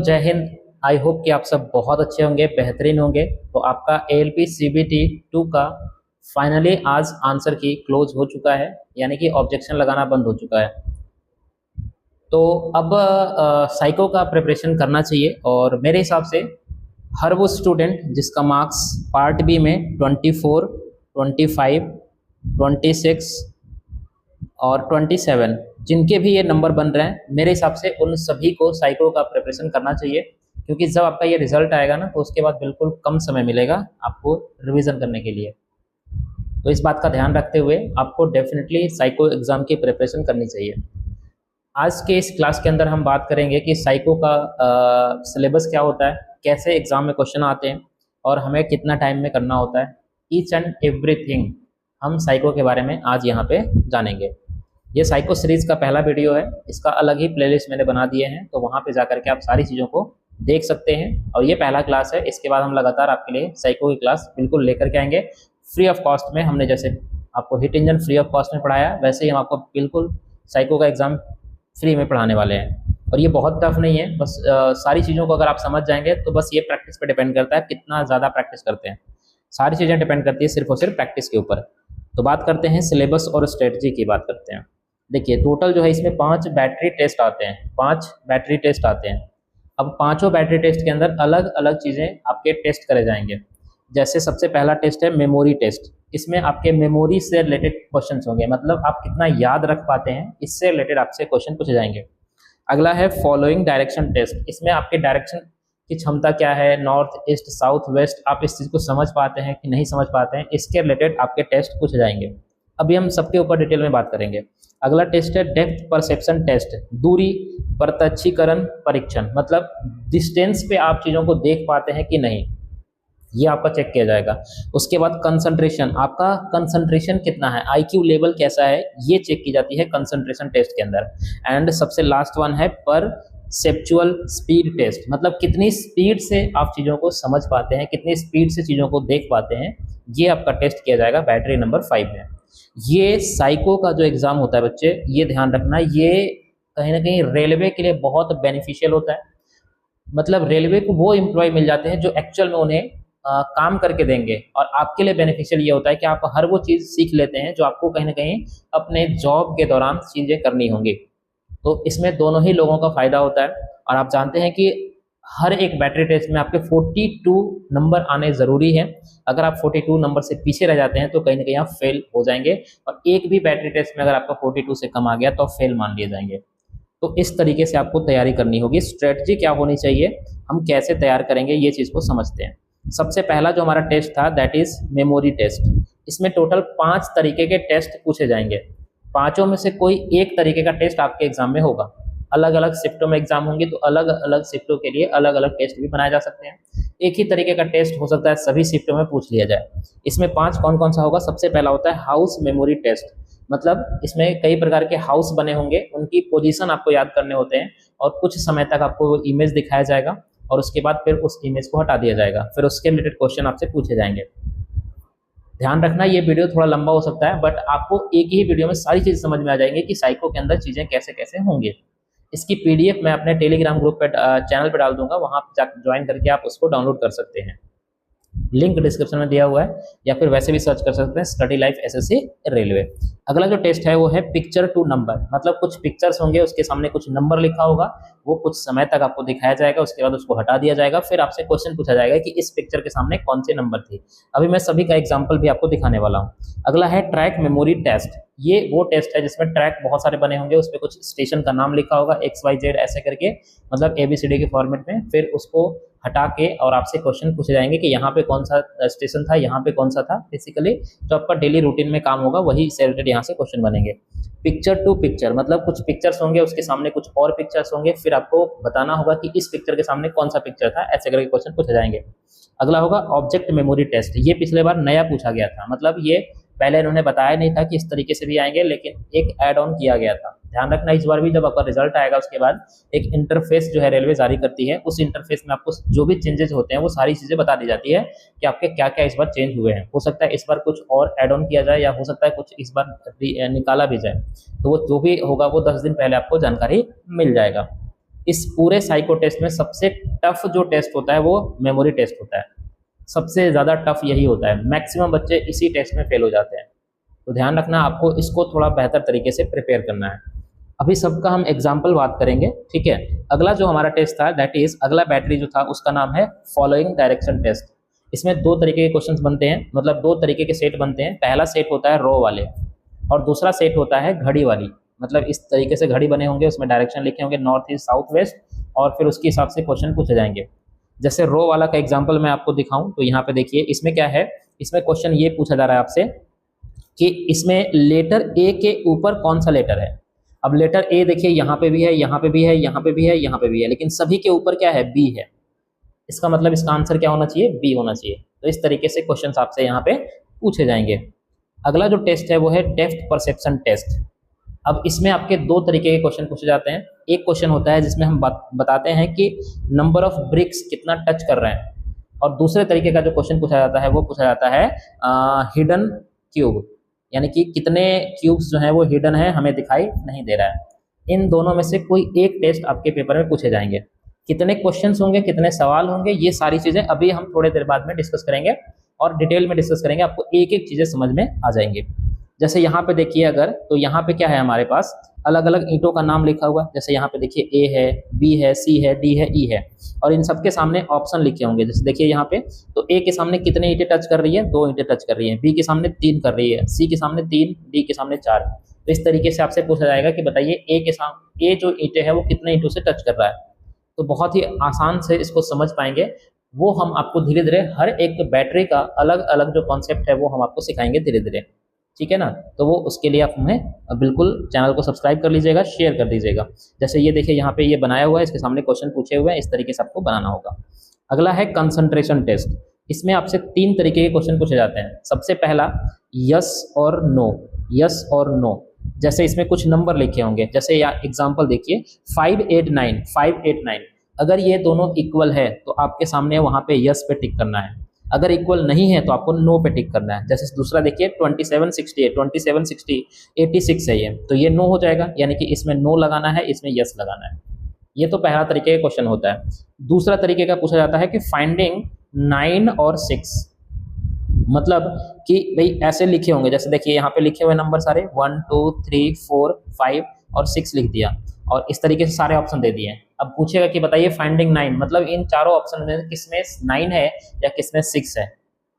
जय Hind. I hope कि आप सब बहुत अच्छे होंगे, बेहतरीन होंगे। तो आपका ALP CBT 2 का फाइनली आज आंसर की क्लोज हो चुका है, यानी कि ऑब्जेक्शन लगाना बंद हो चुका है। तो अब साइको का प्रिपरेशन करना चाहिए, और मेरे हिसाब से हर वो स्टूडेंट जिसका मार्क्स पार्ट बी में 24, 25, 26 और 27 जिनके भी ये नंबर बन रहे हैं, मेरे हिसाब से उन सभी को साइको का प्रिपरेशन करना चाहिए। क्योंकि जब आपका ये रिजल्ट आएगा ना, तो उसके बाद बिल्कुल कम समय मिलेगा आपको रिवीजन करने के लिए। तो इस बात का ध्यान रखते हुए आपको डेफिनेटली साइको एग्ज़ाम की प्रिपरेशन करनी चाहिए। आज के इस क्लास के अंदर हम बात करेंगे कि साइको का सिलेबस क्या होता है, कैसे एग्ज़ाम में क्वेश्चन आते हैं, और हमें कितना टाइम में करना होता है। ईच एंड एवरीथिंग हम साइको के बारे में आज यहाँ पे जानेंगे। ये साइको सीरीज़ का पहला वीडियो है, इसका अलग ही प्लेलिस्ट मैंने बना दिए हैं, तो वहाँ पे जा करके आप सारी चीज़ों को देख सकते हैं। और ये पहला क्लास है, इसके बाद हम लगातार आपके लिए साइको की क्लास बिल्कुल लेकर के आएंगे फ्री ऑफ कॉस्ट में। हमने जैसे आपको heat engine free of cost में पढ़ाया, वैसे ही हम आपको बिल्कुल साइको का एग्ज़ाम फ्री में पढ़ाने वाले हैं। और ये बहुत टफ नहीं है, बस सारी चीज़ों को अगर आप समझ जाएंगे तो बस ये प्रैक्टिस पे डिपेंड करता है, कितना ज़्यादा प्रैक्टिस करते हैं। सारी चीज़ें डिपेंड करती है सिर्फ और सिर्फ प्रैक्टिस के ऊपर। तो बात करते हैं सिलेबस और स्ट्रेटजी की बात करते हैं। देखिए, टोटल जो है इसमें 5 बैटरी टेस्ट आते हैं, 5 बैटरी टेस्ट आते हैं। अब पांचों बैटरी टेस्ट के अंदर अलग अलग चीज़ें आपके टेस्ट करे जाएंगे। जैसे सबसे पहला टेस्ट है मेमोरी टेस्ट। इसमें आपके मेमोरी से रिलेटेड क्वेश्चंस होंगे, मतलब आप कितना याद रख पाते हैं, इससे रिलेटेड आपसे क्वेश्चन पूछे जाएंगे। अगला है फॉलोइंग डायरेक्शन टेस्ट। इसमें आपके डायरेक्शन की क्षमता क्या है, नॉर्थ, ईस्ट, साउथ, वेस्ट, आप इस चीज़ को समझ पाते हैं कि नहीं समझ पाते हैं, इसके रिलेटेड आपके टेस्ट पूछे जाएंगे। अभी हम सबके ऊपर डिटेल में बात करेंगे। अगला टेस्ट है डेप्थ परसेप्शन टेस्ट, दूरी प्रत्यक्षीकरण परीक्षण, मतलब डिस्टेंस पे आप चीज़ों को देख पाते हैं कि नहीं, ये आपका चेक किया जाएगा। उसके बाद कंसंट्रेशन, आपका कंसंट्रेशन कितना है, IQ लेवल कैसा है, ये चेक की जाती है कंसंट्रेशन टेस्ट के अंदर। एंड सबसे लास्ट वन है परसेप्चुअल स्पीड टेस्ट, मतलब कितनी स्पीड से आप चीज़ों को समझ पाते हैं, कितनी स्पीड से चीज़ों को देख पाते हैं, ये आपका टेस्ट किया जाएगा बैटरी नंबर 5 में। ये साइको का जो एग्ज़ाम होता है बच्चे, ये ध्यान रखना, ये कहीं ना कहीं रेलवे के लिए बहुत बेनिफिशियल होता है। मतलब रेलवे को वो एम्प्लॉय मिल जाते हैं जो एक्चुअल में उन्हें काम करके देंगे, और आपके लिए बेनिफिशियल ये होता है कि आप हर वो चीज़ सीख लेते हैं जो आपको कहीं ना कहीं अपने जॉब के दौरान चीज़ें करनी होंगी। तो इसमें दोनों ही लोगों का फ़ायदा होता है। और आप जानते हैं कि हर एक बैटरी टेस्ट में आपके 42 नंबर आने ज़रूरी है। अगर आप 42 नंबर से पीछे रह जाते हैं तो कहीं ना कहीं आप फेल हो जाएंगे, और एक भी बैटरी टेस्ट में अगर आपका 42 से कम आ गया तो फेल मान लिए जाएंगे। तो इस तरीके से आपको तैयारी करनी होगी। स्ट्रेटजी क्या होनी चाहिए, हम कैसे तैयार करेंगे, ये चीज़ को समझते हैं। सबसे पहला जो हमारा टेस्ट था दैट इज़ मेमोरी टेस्ट। इसमें टोटल 5 तरीके के टेस्ट पूछे जाएंगे। पाँचों में से कोई एक तरीके का टेस्ट आपके एग्जाम में होगा। अलग अलग शिफ्टों में एग्जाम होंगे, तो अलग अलग शिफ्टों के लिए अलग अलग टेस्ट भी बनाए जा सकते हैं। एक ही तरीके का टेस्ट हो सकता है सभी शिफ्टों में पूछ लिया जाए। इसमें 5 कौन कौन सा होगा, सबसे पहला होता है हाउस मेमोरी टेस्ट। मतलब इसमें कई प्रकार के हाउस बने होंगे, उनकी पोजीशन आपको याद करने होते हैं, और कुछ समय तक आपको वो इमेज दिखाया जाएगा, और उसके बाद फिर उस इमेज को हटा दिया जाएगा, फिर उसके रिलेटेड क्वेश्चन आपसे पूछे जाएंगे। ध्यान रखना, ये वीडियो थोड़ा लंबा हो सकता है, बट आपको एक ही वीडियो में सारी चीज़ समझ में आ जाएंगे कि साइको के अंदर चीज़ें कैसे कैसे होंगी। इसकी PDF मैं अपने टेलीग्राम ग्रुप पे चैनल पे डाल दूंगा, वहाँ जाकर ज्वाइन करके आप उसको डाउनलोड कर सकते हैं। लिंक डिस्क्रिप्शन में दिया हुआ है, या फिर वैसे भी सर्च कर सकते हैं स्टडी लाइफ SSC रेलवे। अगला जो टेस्ट है वो है पिक्चर टू नंबर, मतलब कुछ पिक्चर्स होंगे, उसके सामने कुछ नंबर लिखा होगा, वो कुछ समय तक आपको दिखाया जाएगा, उसके बाद उसको हटा दिया जाएगा, फिर आपसे क्वेश्चन पूछा जाएगा कि इस पिक्चर के सामने कौन से नंबर थे। अभी मैं सभी का एग्जाम्पल भी आपको दिखाने वाला हूँ। अगला है ट्रैक मेमोरी टेस्ट। ये वो टेस्ट है जिसमें ट्रैक बहुत सारे बने होंगे, उस पर कुछ स्टेशन का नाम लिखा होगा, XYZ ऐसे करके, मतलब ABCD के फॉर्मेट में, फिर उसको हटा के और आपसे क्वेश्चन पूछे जाएंगे कि यहाँ पे कौन सा स्टेशन था, यहाँ पे कौन सा था। बेसिकली जो आपका डेली रूटीन में काम होगा वही से रिलेटेड यहाँ से क्वेश्चन बनेंगे। पिक्चर टू पिक्चर, मतलब कुछ पिक्चर्स होंगे, उसके सामने कुछ और पिक्चर्स होंगे, फिर आपको बताना होगा कि इस पिक्चर के सामने कौन सा पिक्चर था, ऐसे करके क्वेश्चन पूछे जाएंगे। अगला होगा ऑब्जेक्ट मेमोरी टेस्ट। ये पिछले बार नया पूछा गया था, मतलब ये पहले इन्होंने बताया नहीं था कि इस तरीके से भी आएंगे, लेकिन एक ऐड ऑन किया गया था। ध्यान रखना, इस बार भी जब आपका रिजल्ट आएगा उसके बाद एक इंटरफेस जो है रेलवे जारी करती है, उस इंटरफेस में आपको जो भी चेंजेस होते हैं वो सारी चीज़ें बता दी जाती है कि आपके क्या क्या इस बार चेंज हुए हैं। हो सकता है इस बार कुछ और ऐड ऑन किया जाए, या हो सकता है कुछ इस बार निकाला भी जाए। तो वो जो भी होगा वो 10 दिन पहले आपको जानकारी मिल जाएगा। इस पूरे साइको टेस्ट में सबसे टफ जो टेस्ट होता है वो मेमोरी टेस्ट होता है। सबसे ज़्यादा टफ यही होता है, मैक्सिमम बच्चे इसी टेस्ट में फेल हो जाते हैं। तो ध्यान रखना, आपको इसको थोड़ा बेहतर तरीके से प्रिपेयर करना है। अभी सबका हम एग्जाम्पल बात करेंगे, ठीक है। अगला जो हमारा टेस्ट था दैट इज, अगला बैटरी जो था उसका नाम है फॉलोइंग डायरेक्शन टेस्ट। इसमें दो तरीके के क्वेश्चंस बनते हैं, मतलब दो तरीके के सेट बनते हैं। पहला सेट होता है रो वाले और दूसरा सेट होता है घड़ी वाली। मतलब इस तरीके से घड़ी बने होंगे, उसमें डायरेक्शन लिखे होंगे नॉर्थ ईस्ट साउथ वेस्ट, और फिर उसके हिसाब से क्वेश्चन पूछे जाएंगे। जैसे रो वाला का एग्जाम्पल मैं आपको दिखाऊं तो यहाँ पे देखिए, इसमें क्या है, इसमें क्वेश्चन ये पूछा जा रहा है आपसे कि इसमें लेटर ए के ऊपर कौन सा लेटर है। अब लेटर ए देखिए यहाँ पे भी है, यहाँ पे भी है, यहाँ पे भी है, यहाँ पे भी है, लेकिन सभी के ऊपर क्या है, बी है। इसका मतलब इसका आंसर क्या होना चाहिए, बी होना चाहिए। तो इस तरीके से क्वेश्चन आपसे यहाँ पे पूछे जाएंगे। अगला जो टेस्ट है वो है डेप्थ परसेप्शन टेस्ट। अब इसमें आपके दो तरीके के क्वेश्चन पूछे जाते हैं। एक क्वेश्चन होता है जिसमें हम बताते हैं कि नंबर ऑफ ब्रिक्स कितना टच कर रहे हैं, और दूसरे तरीके का जो क्वेश्चन पूछा जाता है वो पूछा जाता है हिडन क्यूब, यानी कि कितने क्यूब्स जो हैं वो हिडन है, हमें दिखाई नहीं दे रहा है। इन दोनों में से कोई एक टेस्ट आपके पेपर में पूछे जाएंगे। कितने क्वेश्चंस होंगे, कितने सवाल होंगे, ये सारी चीज़ें अभी हम थोड़ी देर बाद में डिस्कस करेंगे और डिटेल में डिस्कस करेंगे, आपको एक एक चीज़ें समझ में आ जाएंगी। जैसे यहाँ पे देखिए अगर, तो यहाँ पे क्या है, हमारे पास अलग अलग ईंटों का नाम लिखा हुआ है। जैसे यहाँ पे देखिए ए है, बी है, सी है, डी है, ई है, और इन सबके सामने ऑप्शन लिखे होंगे। जैसे देखिए यहाँ पे, तो ए के सामने कितने ईंटें टच कर रही है, 2 ईंटें टच कर रही है, बी के सामने 3 कर रही है, सी के सामने 3, डी के सामने 4। तो इस तरीके से आपसे पूछा जाएगा कि बताइए ए के सामने, ए जो ईंटें है वो कितने ईंटों से टच कर रहा है। तो बहुत ही आसान से इसको समझ पाएंगे। वो हम आपको धीरे धीरे हर एक बैटरी का अलग अलग जो कॉन्सेप्ट है वो हम आपको सिखाएंगे धीरे धीरे, ठीक है ना। तो वो उसके लिए आप हमें बिल्कुल चैनल को सब्सक्राइब कर लीजिएगा, शेयर कर दीजिएगा। जैसे ये देखिए यहाँ पे ये बनाया हुआ है, इसके सामने क्वेश्चन पूछे हुए हैं, इस तरीके से आपको बनाना होगा। अगला है कंसंट्रेशन टेस्ट। इसमें आपसे 3 तरीके के क्वेश्चन पूछे जाते हैं। सबसे पहला यस और नो, यस और नो। जैसे इसमें कुछ नंबर लिखे होंगे, जैसे या एग्जाम्पल देखिए 589, 589। अगर ये दोनों इक्वल है तो आपके सामने वहाँ पे यस पे टिक करना है, अगर इक्वल नहीं है तो आपको नो पे टिक करना है। जैसे दूसरा देखिए 2760 2760 86 है ये, तो ये नो हो जाएगा, यानी कि इसमें नो लगाना है, इसमें यस लगाना है। ये तो पहला तरीके का क्वेश्चन होता है। दूसरा तरीके का पूछा जाता है कि फाइंडिंग 9 और 6, मतलब कि भाई ऐसे लिखे होंगे, जैसे देखिए यहाँ पे लिखे हुए नंबर सारे 1 2 3 4 5 और 6 लिख दिया, और इस तरीके से सारे ऑप्शन दे दिए। अब पूछेगा कि बताइए फाइंडिंग 9, मतलब इन चारों ऑप्शन में किसमें 9 है या किसमें 6 है।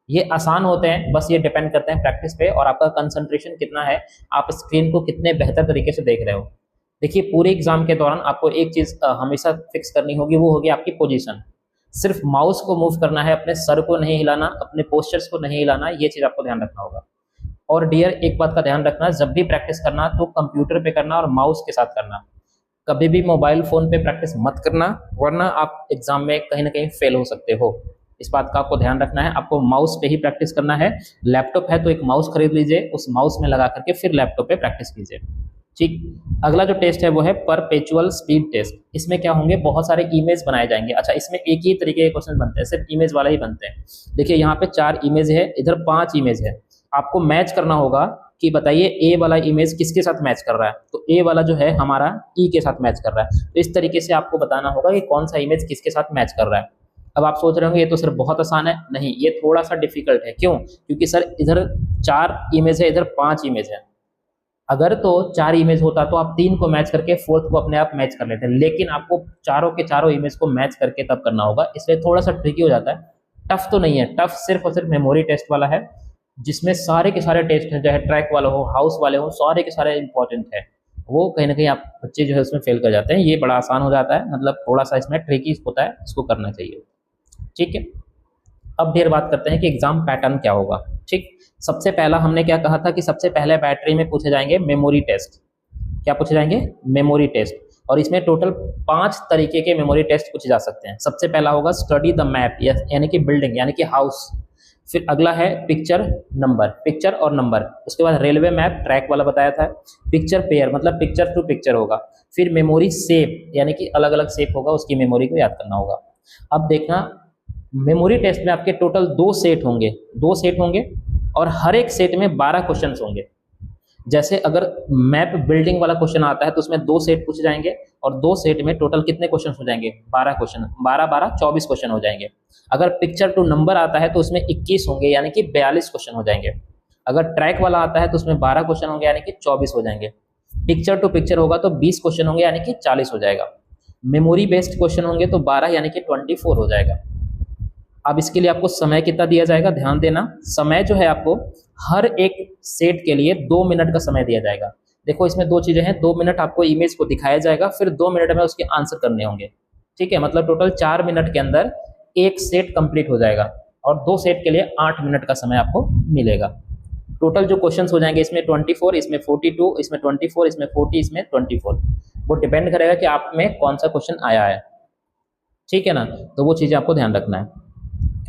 ये आसान होते हैं, बस ये डिपेंड करते हैं प्रैक्टिस पे और आपका कंसंट्रेशन कितना है, आप स्क्रीन को कितने बेहतर तरीके से देख रहे हो। देखिए पूरे एग्जाम के दौरान आपको एक चीज़ हमेशा फिक्स करनी होगी, वो होगी आपकी पोजीशन। सिर्फ माउस को मूव करना है, अपने सर को नहीं हिलाना, अपने पोस्चर्स को नहीं हिलाना, ये चीज़ आपको ध्यान रखना होगा। और डियर एक बात का ध्यान रखना, जब भी प्रैक्टिस करना तो कंप्यूटर पे करना और माउस के साथ करना। कभी भी मोबाइल फ़ोन पे प्रैक्टिस मत करना, वरना आप एग्जाम में कहीं ना कहीं फेल हो सकते हो। इस बात का आपको ध्यान रखना है। आपको माउस पे ही प्रैक्टिस करना है। लैपटॉप है तो एक माउस खरीद लीजिए, उस माउस में लगा करके फिर लैपटॉप पे प्रैक्टिस कीजिए, ठीक। अगला जो टेस्ट है वो है परपेचुअल स्पीड टेस्ट। इसमें क्या होंगे, बहुत सारे इमेज बनाए जाएंगे। अच्छा, इसमें एक ही तरीके के क्वेश्चन बनते हैं, सिर्फ इमेज वाला ही बनते हैं। देखिए यहाँ पे 4 इमेज है, इधर 5 इमेज है। आपको मैच करना होगा कि बताइए ए वाला इमेज किसके साथ मैच कर रहा है, तो ए वाला जो है हमारा ई के साथ मैच कर रहा है। तो इस तरीके से आपको बताना होगा कि कौन सा इमेज किसके साथ मैच कर रहा है। अब आप सोच रहे होंगे ये तो सर बहुत आसान है, नहीं, ये थोड़ा सा डिफिकल्ट है। क्यों? क्योंकि सर इधर 4 इमेज है, इधर 5 इमेज है। अगर तो 4 इमेज होता तो आप 3 को मैच करके 4th को अपने आप मैच कर लेते हैं, लेकिन आपको चारों के चारों इमेज को मैच करके तब करना होगा, इसलिए थोड़ा सा ट्रिकी हो जाता है। टफ तो नहीं है, टफ सिर्फ और सिर्फ मेमोरी टेस्ट वाला है, जिसमें सारे के सारे टेस्ट हैं, चाहे ट्रैक वाला हो, हाउस वाले हो, सारे के सारे इंपॉर्टेंट है। वो कहीं ना कहीं आप बच्चे जो है उसमें फेल कर जाते हैं। ये बड़ा आसान हो जाता है, मतलब थोड़ा सा इसमें ट्रिकी होता है, इसको करना चाहिए, ठीक है। अब फिर बात करते हैं कि एग्जाम पैटर्न क्या होगा, ठीक। सबसे पहला हमने क्या कहा था कि सबसे पहले बैटरी में पूछे जाएंगे मेमोरी टेस्ट। क्या पूछे जाएंगे? Memory test. और इसमें टोटल 5 तरीके के मेमोरी टेस्ट पूछे जा सकते हैं। सबसे पहला होगा स्टडी द मैप, यानी कि बिल्डिंग, यानी कि हाउस। फिर अगला है पिक्चर नंबर, पिक्चर और नंबर। उसके बाद रेलवे मैप, ट्रैक वाला बताया था। पिक्चर पेयर, मतलब पिक्चर टू पिक्चर होगा। फिर मेमोरी शेप, यानी कि अलग अलग शेप होगा, उसकी मेमोरी को याद करना होगा। अब देखना, मेमोरी टेस्ट में आपके टोटल 2 सेट होंगे, 2 सेट होंगे और हर एक सेट में 12 क्वेश्चंस होंगे। जैसे अगर मैप बिल्डिंग वाला क्वेश्चन आता है तो उसमें 2 सेट पूछे जाएंगे और 2 सेट में टोटल कितने क्वेश्चन हो जाएंगे, 12 क्वेश्चन, 12 12 24 क्वेश्चन हो जाएंगे। अगर पिक्चर टू नंबर आता है तो उसमें 21 होंगे यानी कि 42 क्वेश्चन हो जाएंगे। अगर ट्रैक वाला आता है तो उसमें 12 क्वेश्चन होंगे यानी कि 24 हो जाएंगे। पिक्चर टू पिक्चर होगा तो 20 क्वेश्चन होंगे यानी कि 40 हो जाएगा। मेमोरी बेस्ड क्वेश्चन होंगे तो 12 यानी कि 24 हो जाएगा। अब इसके लिए आपको समय कितना दिया जाएगा, ध्यान देना। समय जो है आपको हर एक सेट के लिए 2 मिनट का समय दिया जाएगा। देखो इसमें 2 चीजें हैं, 2 मिनट आपको इमेज को दिखाया जाएगा, फिर 2 मिनट में उसके आंसर करने होंगे। ठीक है, मतलब टोटल 4 मिनट के अंदर एक सेट कंप्लीट हो जाएगा और 2 सेट के लिए 8 मिनट का समय आपको मिलेगा। टोटल जो क्वेश्चंस हो जाएंगे इसमें 24, इसमें 42, इसमें 24, इसमें 40, इसमें 24। वो डिपेंड करेगा कि आप में कौन सा क्वेश्चन आया है। ठीक है ना, तो वो चीज़ें आपको ध्यान रखना है।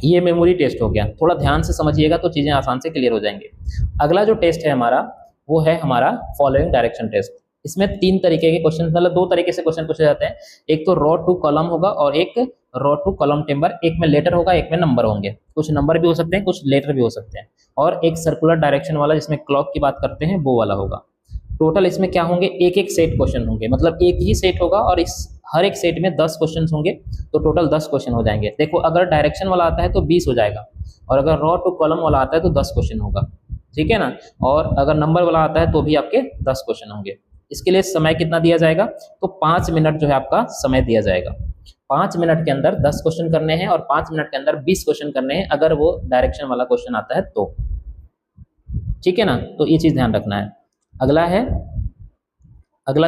ये मेमोरी टेस्ट हो गया, थोड़ा ध्यान से समझिएगा तो चीज़ें आसान से क्लियर हो जाएंगे। अगला जो टेस्ट है हमारा वो है हमारा फॉलोइंग डायरेक्शन टेस्ट। इसमें 3 तरीके के क्वेश्चन, मतलब 2 तरीके से क्वेश्चन पूछे जाते हैं। एक तो रॉ टू कॉलम होगा और एक रॉ टू कॉलम टेम्बर। एक में लेटर होगा, एक में नंबर होंगे। कुछ नंबर भी हो सकते हैं, कुछ लेटर भी हो सकते हैं। और एक सर्कुलर डायरेक्शन वाला जिसमें क्लॉक की बात करते हैं वो वाला होगा। टोटल इसमें क्या होंगे, एक एक सेट क्वेश्चन होंगे, मतलब एक ही सेट होगा और इस हर एक सेट में 10 क्वेश्चन होंगे, तो टोटल 10 क्वेश्चन हो जाएंगे। देखो अगर डायरेक्शन वाला आता है तो 20 हो जाएगा और अगर रॉ टू कॉलम वाला आता है तो 10 क्वेश्चन होगा। ठीक है ना, और अगर नंबर वाला आता है तो भी आपके 10 क्वेश्चन होंगे। इसके लिए समय कितना दिया जाएगा, तो 5 मिनट जो है आपका समय दिया जाएगा। 5 मिनट के अंदर 10 क्वेश्चन करने हैं और 5 मिनट के अंदर 20 क्वेश्चन करने हैं अगर वो डायरेक्शन वाला क्वेश्चन आता है तो। ठीक है ना, तो ये चीज़ ध्यान रखना है। अगला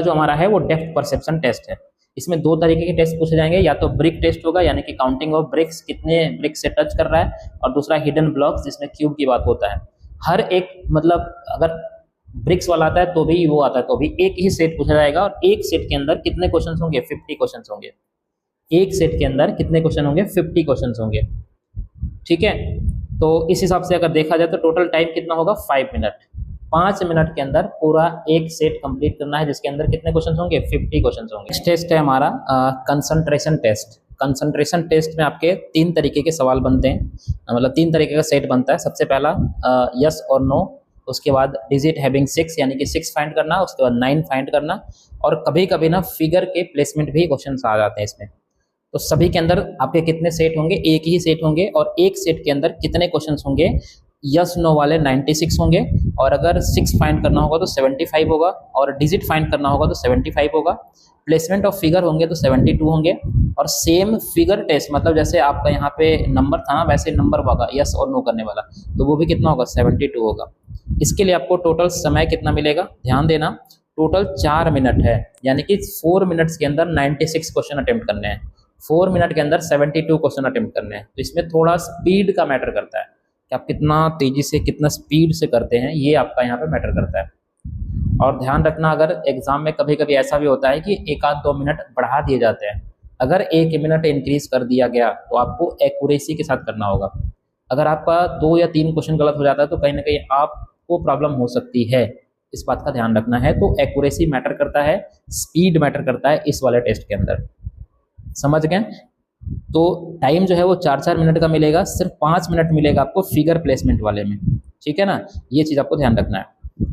जो हमारा है वो डेप्थ परसेप्शन टेस्ट है। इसमें 2 तरीके के टेस्ट पूछे जाएंगे, या तो ब्रिक टेस्ट होगा यानी कि काउंटिंग ऑफ ब्रिक्स, कितने ब्रिक से टच कर रहा है, और दूसरा हिडन ब्लॉक्स जिसमें क्यूब की बात होता है। हर एक मतलब अगर ब्रिक्स वाला आता है तो भी वो आता है तो भी एक ही सेट पूछा जाएगा और एक सेट के अंदर कितने क्वेश्चन होंगे, 50 क्वेश्चन होंगे। एक सेट के अंदर कितने क्वेश्चन होंगे, 50 क्वेश्चन होंगे। ठीक है, तो इस हिसाब से अगर देखा जाए तो टोटल टाइम कितना होगा, 5 मिनट। 5 मिनट के अंदर पूरा एक सेट कंप्लीट करना है जिसके अंदर कितने क्वेश्चन होंगे, 50 क्वेश्चन होंगे। नेक्स्ट टेस्ट है हमारा कंसंट्रेशन टेस्ट। कंसंट्रेशन टेस्ट में आपके 3 तरीके के सवाल बनते हैं, मतलब 3 तरीके का सेट बनता है। सबसे पहला यस और नो, उसके बाद डिजिट हैविंग 6 यानी कि 6 फाइंड करना, उसके बाद 9 फाइंड करना, और कभी कभी ना फिगर के प्लेसमेंट भी क्वेश्चन आ जाते हैं इसमें। तो सभी के अंदर आपके कितने सेट होंगे, एक ही सेट होंगे, और एक सेट के अंदर कितने क्वेश्चन होंगे, यस नो वाले 96 होंगे, और अगर 6 फाइंड करना होगा तो 75 होगा, और डिजिट फाइंड करना होगा तो 75 होगा, प्लेसमेंट ऑफ फिगर होंगे तो 72 होंगे, और सेम फिगर टेस्ट मतलब जैसे आपका यहाँ पे नंबर था ना वैसे नंबर होगा यस और नो करने वाला, तो वो भी कितना होगा, 72 होगा। इसके लिए आपको टोटल समय कितना मिलेगा, ध्यान देना, टोटल 4 मिनट है, यानी कि 4 मिनट्स के अंदर 96 क्वेश्चन अटेम्प्ट करने हैं, 4 मिनट के अंदर 72 क्वेश्चन अटेम्प्ट करने हैं। तो इसमें थोड़ा स्पीड का मैटर करता है कि आप कितना तेजी से कितना स्पीड से करते हैं, ये आपका यहाँ पे मैटर करता है। और ध्यान रखना, अगर एग्जाम में कभी कभी ऐसा भी होता है कि 1-2 मिनट बढ़ा दिए जाते हैं, अगर 1 मिनट इंक्रीज कर दिया गया तो आपको एक्यूरेसी के साथ करना होगा। अगर आपका 2 या 3 क्वेश्चन गलत हो जाता है तो कहीं ना कहीं आपको प्रॉब्लम हो सकती है, इस बात का ध्यान रखना है। तो एक्यूरेसी मैटर करता है, स्पीड मैटर करता है इस वाले टेस्ट के अंदर, समझ गए। तो टाइम जो है वो 4-4 मिनट का मिलेगा, सिर्फ 5 मिनट मिलेगा आपको फिगर प्लेसमेंट वाले में। ठीक है ना, ये चीज़ आपको ध्यान रखना है।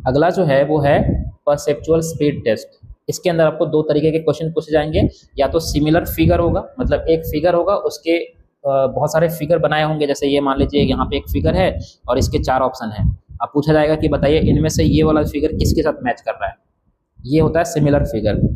अगला जो है वो है परसेप्चुअल स्पीड टेस्ट। इसके अंदर आपको 2 तरीके के क्वेश्चन पूछे जाएंगे, या तो सिमिलर फिगर होगा, मतलब एक फिगर होगा उसके बहुत सारे फिगर बनाए होंगे, जैसे ये मान लीजिए यहाँ पे एक फिगर है और इसके 4 ऑप्शन है। अब पूछा जाएगा कि बताइए इनमें से ये वाला फिगर किसके साथ मैच कर रहा है, ये होता है सिमिलर फिगर।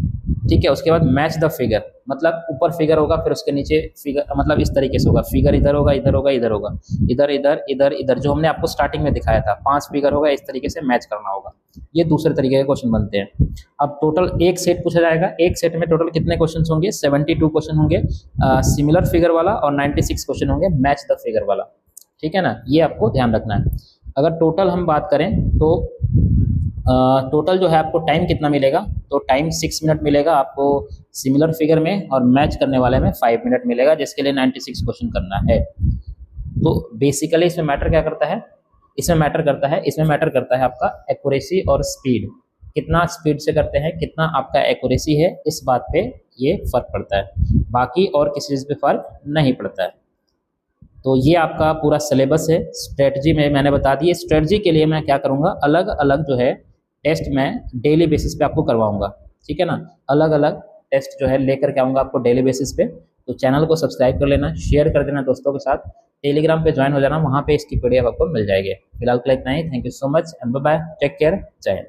ठीक है, उसके बाद मैच द फिगर, मतलब ऊपर फिगर होगा फिर उसके नीचे फिगर, मतलब इस तरीके से होगा, फिगर इधर होगा इधर होगा इधर होगा, इधर इधर इधर इधर, जो हमने आपको स्टार्टिंग में दिखाया था 5 फिगर होगा, इस तरीके से मैच करना होगा। ये दूसरे तरीके के क्वेश्चन बनते हैं। अब टोटल एक सेट पूछा जाएगा, एक सेट में टोटल कितने क्वेश्चन होंगे, 72 क्वेश्चन होंगे सिमिलर फिगर वाला, और 96 क्वेश्चन होंगे मैच द फिगर वाला। ठीक है ना, ये आपको ध्यान रखना है। अगर टोटल हम बात करें तो टोटल जो है आपको टाइम कितना मिलेगा, तो टाइम 6 मिनट मिलेगा आपको सिमिलर फिगर में, और मैच करने वाले में 5 मिनट मिलेगा, जिसके लिए 96 क्वेश्चन करना है। तो बेसिकली इसमें मैटर क्या करता है, इसमें मैटर करता है आपका एक्यूरेसी और स्पीड, कितना स्पीड से करते हैं, कितना आपका एक्यूरेसी है, इस बात पे ये फर्क पड़ता है, बाकी और किसी चीज़ पे फर्क नहीं पड़ता है। तो ये आपका पूरा सिलेबस है। स्ट्रेटजी में मैंने बता दी, स्ट्रेटजी के लिए मैं क्या करूँगा, अलग अलग जो है टेस्ट मैं डेली बेसिस पे आपको करवाऊंगा, ठीक है ना। अलग अलग टेस्ट जो है लेकर के आऊँगा आपको डेली बेसिस पे। तो चैनल को सब्सक्राइब कर लेना, शेयर कर देना दोस्तों के साथ, टेलीग्राम पे ज्वाइन हो जाना, वहाँ पे इसकी पीडीएफ आपको मिल जाएगी। फिलहाल के लिए इतना ही। Thank you so much and bye bye, take care, जय हिंद।